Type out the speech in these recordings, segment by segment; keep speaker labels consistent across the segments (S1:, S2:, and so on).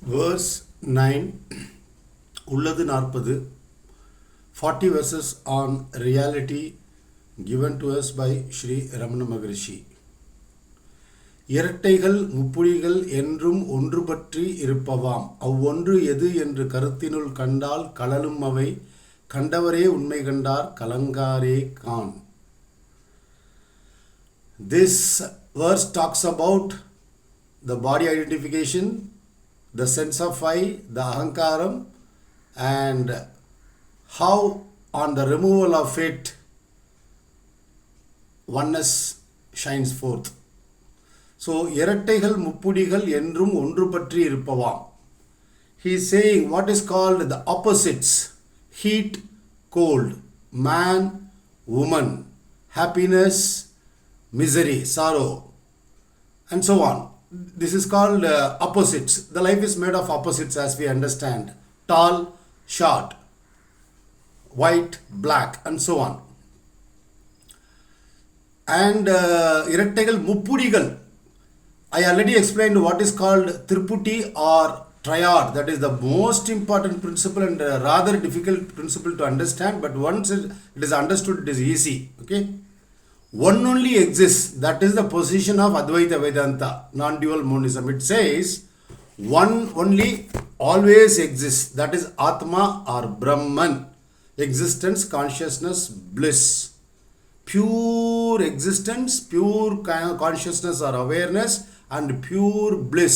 S1: Verse 9, Ulladhu Naarpadhu, 40 verses on reality given to us by Sri Ramana Maharshi. இரட்டைகள் முப்புடிகள் என்றும் ஒன்று பற்றி இருப்பவாம் அவ்வொன்று எது என்று கருத்தினுள் கண்டால் கழலும் அவை கண்டவரே உண்மை கண்டார் கலங்காரே Khan. This verse talks about the body identification, the sense of I, the ahankaram, and how on the removal of it oneness shines forth. So, இரட்டைகள் முப்புடிகள் என்றும் ஒன்று பற்றி இருப்பவாம். He is saying what is called the opposites: heat, cold, man, woman, happiness, misery, sorrow, and so on. This is called opposites. The life is made of opposites as we understand: tall, short, white, black, and so on. And இரட்டைகள் முப்புடிகள், I already explained what is called Triputi or triad. That is the most important principle and rather difficult principle to understand, but once it is understood, it is easy. Okay? One only exists. That is the position of Advaita Vedanta, non-dual monism. It says one only always exists. That is Atma or Brahman. Existence, consciousness, bliss. Pure existence, pure consciousness or awareness, and pure bliss.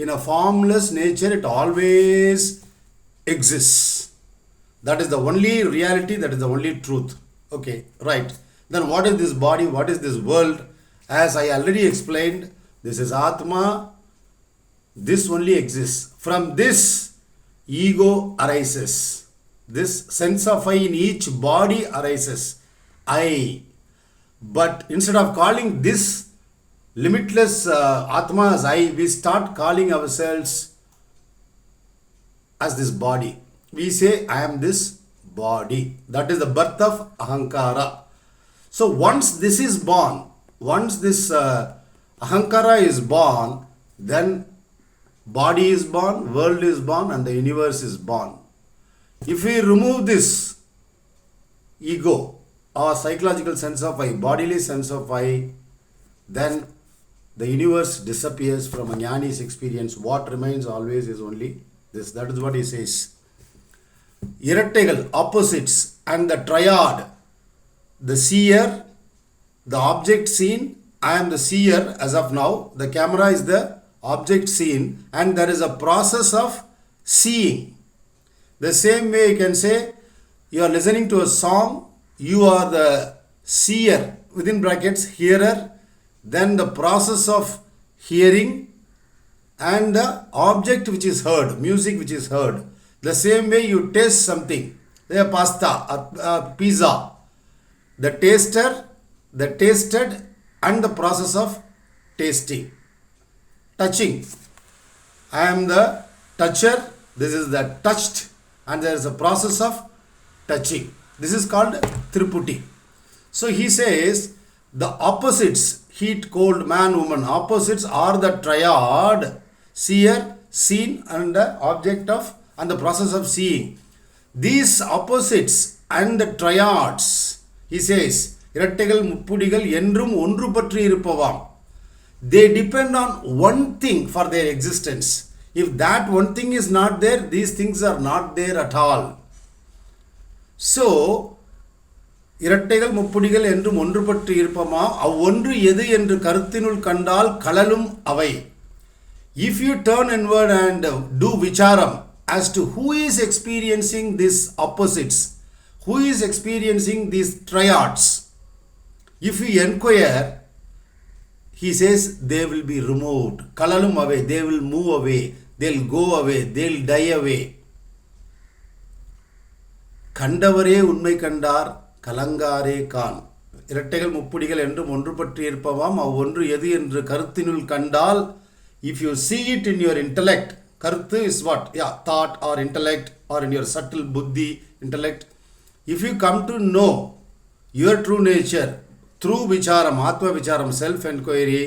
S1: In a formless nature, it always exists. That is the only reality, that is the only truth. Okay, right. Then what is this body? What is this world? As I already explained, this is Atma. This only exists. From this, ego arises. This sense of I in each body arises. I. But instead of calling this limitless Atma as I, we start calling ourselves as this body. We say, I am this body. That is the birth of Ahankara. So once this is born, once this Ahankara is born, then body is born, world is born, and the universe is born. If we remove this ego or psychological sense of I, bodily sense of I, then the universe disappears from a jnani's experience. What remains always is only this. That is what he says. இரட்டைகள், opposites, and the triad, the seer, the object seen. I am the seer as of now. The camera is the object seen, and there is a process of seeing. The same way you can say, you are listening to a song, you are the seer, within brackets, hearer, then the process of hearing and the object which is heard, music which is heard. The same way you taste something, a pasta or pizza, the taster, the tasted, and the process of tasting. Touching, I am the toucher, this is the touched, and there is a process of touching. This is called Triputi. So he says the opposites, heat, cold, man, woman, opposites are the triad, seer, seen, and the object of, and the process of seeing. These opposites and the triads, he says, இரட்டைகள் முப்புடிகள் என்றும் ஒன்று பற்றி இருப்பவாம். They depend on one thing for their existence. If that one thing is not there, these things are not there at all. So, இரட்டைகள் முப்புடிகள் என்றும் ஒன்று பற்றி இருப்பமா அவ்வொன்று எது என்று கருத்தினுள் கண்டால் கழலும் அவை. If you turn inward and do vicharam as to who is experiencing these opposites, who is experiencing these triads, if you inquire, he says they will be removed. Kalalum away, they will move away, they'll go away, they'll die away. கண்டவரே உண்மை கண்டார் கலங்காரே கான். இரட்டைகள் முப்புடிகள் என்றும் ஒன்று பற்றி இருப்பவாம் அவ்வொன்று எது என்று கருத்தினுள் கண்டால், if you see it in your intellect, கருத்து is what? Yeah, thought or intellect, or in your subtle buddhi, intellect. If you come to know your true nature through vicharam, atma vicharam, self-enquiry,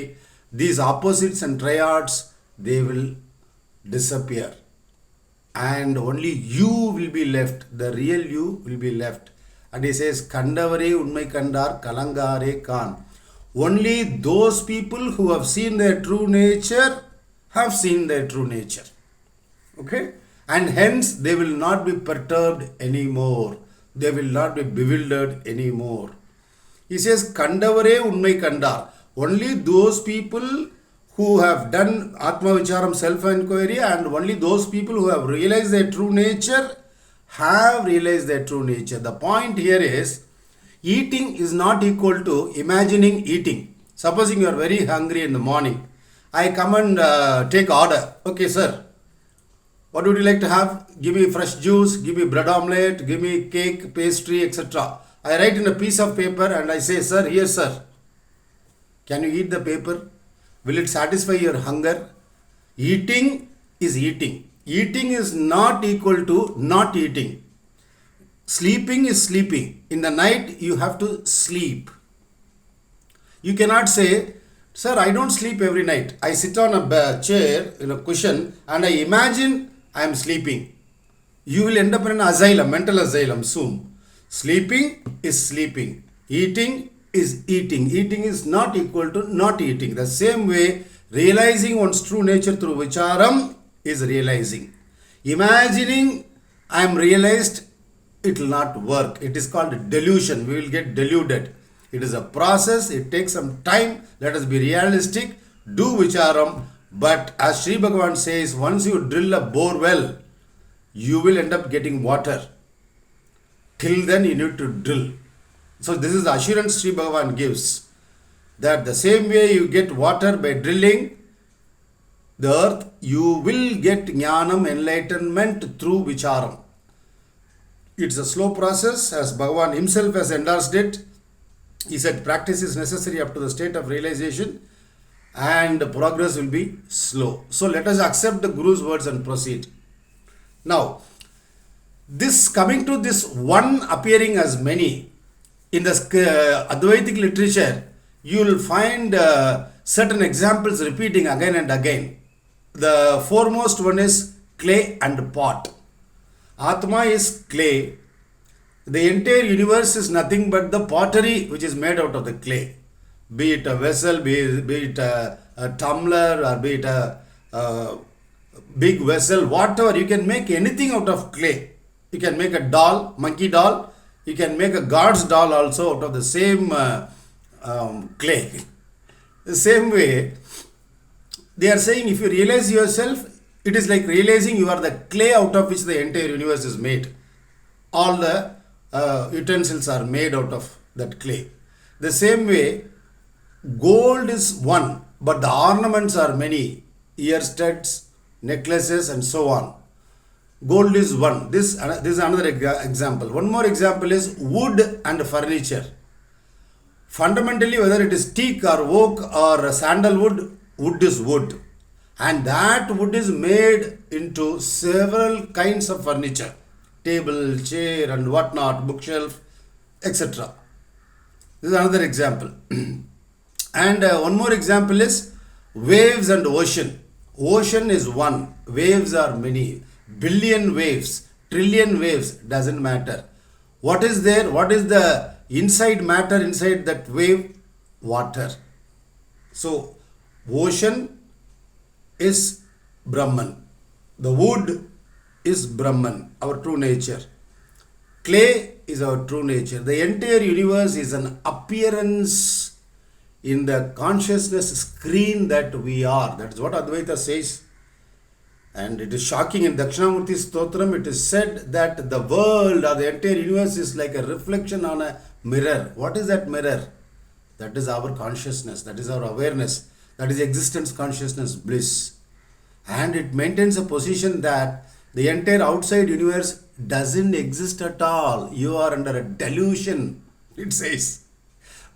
S1: these opposites and triads, they will disappear, and only you will be left, the real you will be left. And he says, Kandavare unmai kandar kalangare kan. Only those people who have seen their true nature have seen their true nature. Okay? And hence they will not be perturbed anymore. They will not be bewildered anymore. He says, Kandavare unmai kandar. Only those people who have done Atma Vicharam, self-inquiry, and only those people who have realized their true nature have realized their true nature. The point here is, eating is not equal to imagining eating. Supposing you are very hungry in the morning, I come and take order. Okay, sir, what would you like to have? Give me fresh juice, give me bread omelette, give me cake, pastry, etc. I write in a piece of paper and I say, sir, here, sir. Can you eat the paper? Will it satisfy your hunger? Eating is eating. Eating is not equal to not eating. Sleeping is sleeping. In the night, you have to sleep. You cannot say, sir, I don't sleep every night. I sit on a chair, in a cushion, and I imagine I am sleeping. You will end up in an asylum, mental asylum soon. Sleeping is sleeping. Eating is eating. Eating is not equal to not eating. The same way, realizing one's true nature through vicharam is realizing. Imagining I am realized, it will not work. It is called delusion. We will get deluded. It is a process. It takes some time. Let us be realistic. Do vicharam. But as Sri Bhagavan says, once you drill a bore well, you will end up getting water. Till then you need to drill. So this is the assurance Sri Bhagavan gives, that the same way you get water by drilling the earth, you will get jnanam, enlightenment, through vicharam. It's a slow process, as Bhagavan himself has endorsed it. He said practice is necessary up to the state of realization and progress will be slow. So let us accept the Guru's words and proceed. Now, this coming to this one appearing as many, in the Advaitic literature, you will find certain examples repeating again and again. The foremost one is clay and pot. Atma is clay. The entire universe is nothing but the pottery which is made out of the clay. Be it a vessel, be it a tumbler, or be it a big vessel, whatever. You can make anything out of clay. You can make a doll, monkey doll. You can make a god's doll also out of the same clay. The same way, they are saying if you realize yourself, it is like realizing you are the clay out of which the entire universe is made. All the utensils are made out of that clay. The same way, gold is one, but the ornaments are many. Ear studs, necklaces, and so on. Gold is one. This is another example. One more example is wood and furniture. Fundamentally, whether it is teak or oak or sandalwood, wood is wood. And that wood is made into several kinds of furniture. Table, chair, and whatnot, bookshelf, etc. This is another example. And one more example is waves and ocean. Ocean is one. Waves are many. Billion waves, trillion waves, doesn't matter. What is there? What is the inside matter inside that wave? Water. So, ocean is Brahman. The wood is Brahman, our true nature. Clay is our true nature. The entire universe is an appearance in the consciousness screen that we are. That is what Advaita says. And it is shocking, in Dakshinamurti Stotram, it is said that the world or the entire universe is like a reflection on a mirror. What is that mirror? That is our consciousness, that is our awareness, that is existence, consciousness, bliss. And it maintains a position that the entire outside universe doesn't exist at all. You are under a delusion, it says.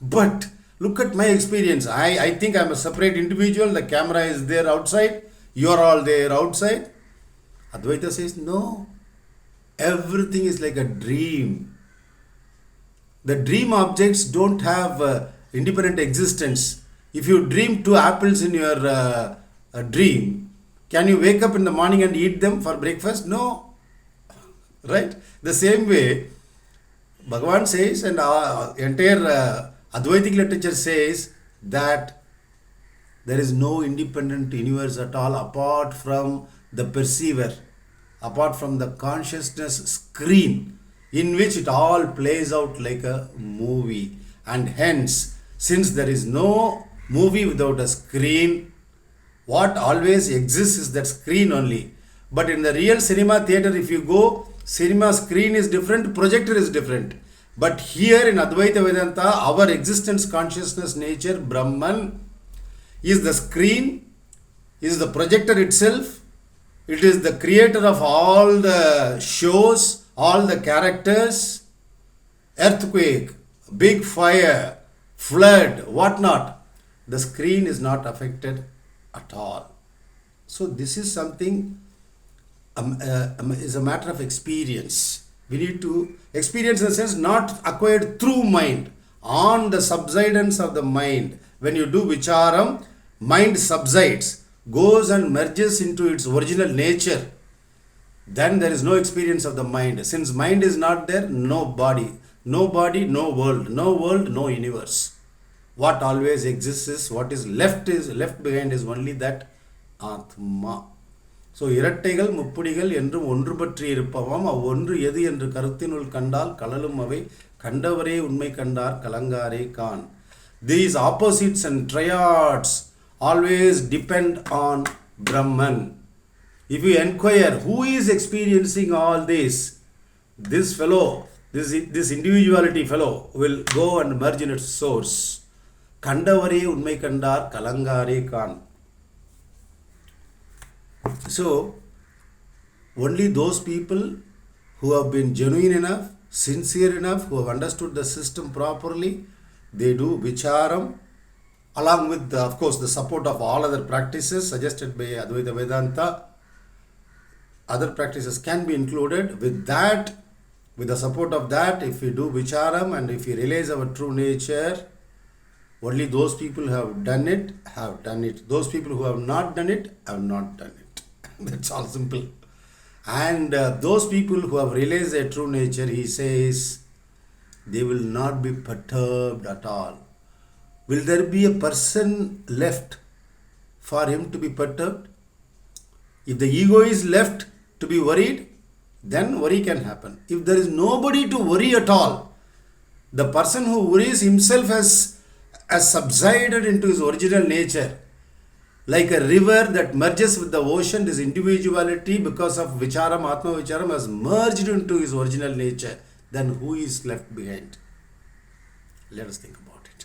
S1: But look at my experience. I think I'm a separate individual. The camera is there outside. You are all there outside. Advaita says, no. Everything is like a dream. The dream objects don't have independent existence. If you dream two apples in your dream, Can you wake up in the morning and eat them for breakfast? No. Right? The same way, Bhagavan says, and our entire Advaitic literature says that there is no independent universe at all apart from the perceiver, apart from the consciousness screen in which it all plays out like a movie. And hence, since there is no movie without a screen, what always exists is that screen only. But in the real cinema theater, if you go, cinema screen is different, projector is different. But here in Advaita Vedanta, our existence, consciousness, nature, Brahman, is the screen, is the projector itself. It is the creator of all the shows, all the characters, earthquake, big fire, flood, whatnot. The screen is not affected at all. So this is something, is a matter of experience. We need to experience in the sense not acquired through mind, on the subsidence of the mind. When you do vicharam, mind subsides, goes and merges into its original nature. Then there is no experience of the mind. Since mind is not there, no body. No body, no world. No world, no universe. What always exists is, what is left behind is only that Atma. So, இரட்டைகள் முப்புடிகள் என்றும் ஒன்று பற்றி இருப்பவாம் அவ்வொன்று எது என்று கருத்தினுள் கண்டால் கலலும் அவை கண்டவரே உண்மை கண்டார் கலங்காரே Khan. These opposites and triads always depend on Brahman. If you inquire who is experiencing all this, this fellow, this individuality fellow will go and merge in its source. கண்டவரே உண்மை கண்டார் கலங்காரே Khan. So, only those people who have been genuine enough, sincere enough, who have understood the system properly, they do vicharam, along with, of course, the support of all other practices suggested by Advaita Vedanta. Other practices can be included. With that, with the support of that, if we do vicharam and if we realize our true nature, only those people who have done it, have done it. Those people who have not done it, have not done it. That's all simple. And those people who have realized their true nature, he says, they will not be perturbed at all. Will there be a person left for him to be perturbed? If the ego is left to be worried, then worry can happen. If there is nobody to worry at all, the person who worries himself has subsided into his original nature. Like a river that merges with the ocean, this individuality, because of vicharam, atma vicharam, has merged into his original nature. Then who is left behind? Let us think about it.